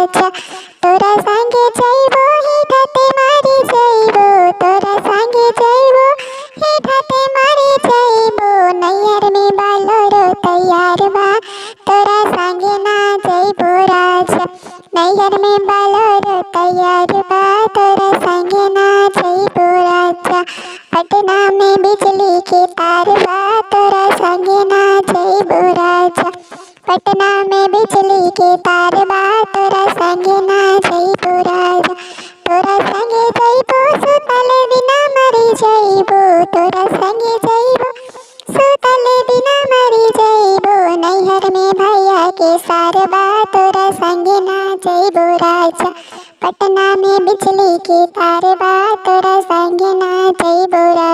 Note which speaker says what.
Speaker 1: राजा तोरा संगे जाइबो हेठाते मारी जाइबो तोरा संगे जाइबो हेठाते मारी जाइबो नैहर में बालोरो तैयार बा तोरा संगे ना जाइबो राजा नैहर में बालोरो तैयार बा तोरा संगे ना जाइबो राजा पटना में बिजली के तार बा तोरा संगे ना जाइबो राजा पटना में बिजली के तार बा तोरा संगे ना जाइबो राजा तोरा संगे जाइबो सुतल बिना मरी जाइबो तोरा संगे जाइबो सुतल बिना मरी जाइबो नैहर में भैया के सार बा तोरा संगे ना जाइबो राजा पटना में बिजली के तार बा तोरा संगे ना जाइबो राजा।